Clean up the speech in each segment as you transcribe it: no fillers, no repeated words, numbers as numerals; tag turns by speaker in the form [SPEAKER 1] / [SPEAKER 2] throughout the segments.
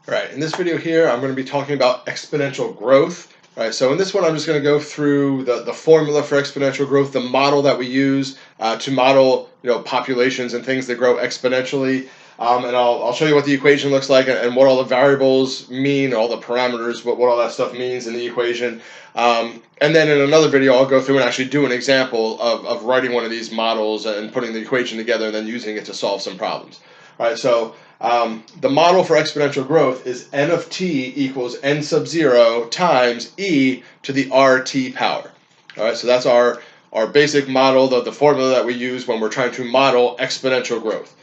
[SPEAKER 1] Right, in this video here, I'm going to be talking about exponential growth. Right, so in this one, I'm just going to go through the formula for exponential growth, the model that we use to model populations and things that grow exponentially. And I'll show you what the equation looks like and what all the variables mean, all the parameters, what all that stuff means in the equation. And then in another video, I'll go through and actually do an example of writing one of these models and putting the equation together and then using it to solve some problems. All right, so the model for exponential growth is n of t equals n sub 0 times e to the rt power. All right, so that's our basic model, the formula that we use when we're trying to model exponential growth.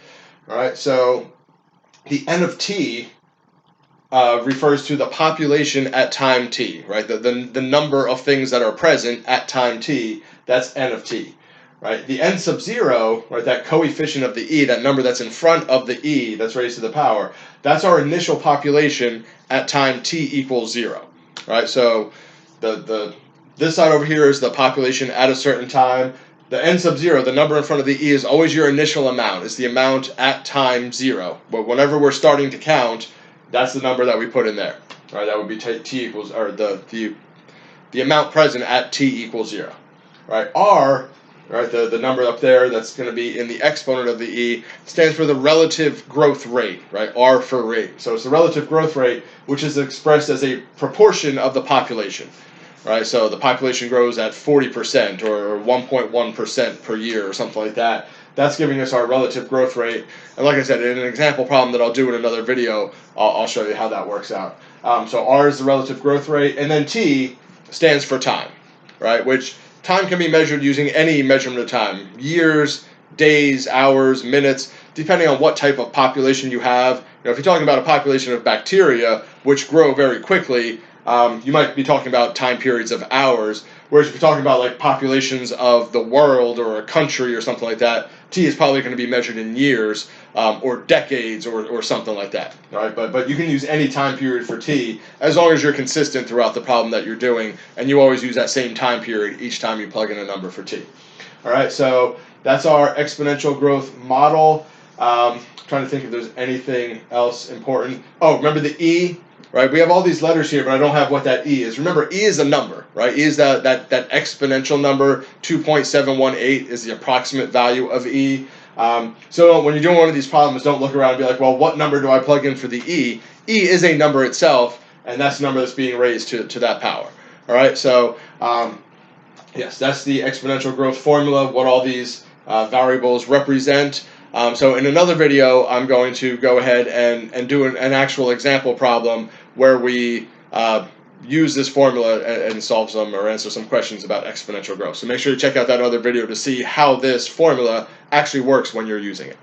[SPEAKER 1] All right, so the n of t refers to the population at time t, right? The number of things that are present at time t, that's n of t. Right, the n sub 0, right, that coefficient of the e, that number that's in front of the e that's raised to the power, that's our initial population at time t equals 0. Right, so this side over here is the population at a certain time. The n sub 0, the number in front of the e, is always your initial amount. It's the amount at time 0. But whenever we're starting to count, that's the number that we put in there. Right, that would be t equals, or the amount present at t equals 0. Right, r, right, the number up there that's going to be in the exponent of the e, stands for the relative growth rate, right? R for rate. So it's the relative growth rate, which is expressed as a proportion of the population, right? So the population grows at 40% or 1.1% per year or something like that. That's giving us our relative growth rate. And like I said, in an example problem that I'll do in another video, I'll show you how that works out. So R is the relative growth rate, and then T stands for time, right? Which time can be measured using any measurement of time: years, days, hours, minutes, depending on what type of population you have. If you're talking about a population of bacteria, which grow very quickly, you might be talking about time periods of hours. Whereas if you're talking about like populations of the world or a country or something like that, T is probably going to be measured in years or decades or something like that. All right, but you can use any time period for T as long as you're consistent throughout the problem that you're doing, and you always use that same time period each time you plug in a number for T. All right, so that's our exponential growth model. Trying to think if there's anything else important. Oh, remember the E? Right, we have all these letters here, but I don't have what that E is. Remember, E is a number, right? E is that exponential number. 2.718 is the approximate value of E. So when you're doing one of these problems, don't look around and be like, well, what number do I plug in for the E? E is a number itself, and that's the number that's being raised to that power. All right, so yes, that's the exponential growth formula, what all these variables represent. So in another video, I'm going to go ahead and do an actual example problem where we use this formula and solve some or answer some questions about exponential growth. So make sure to check out that other video to see how this formula actually works when you're using it.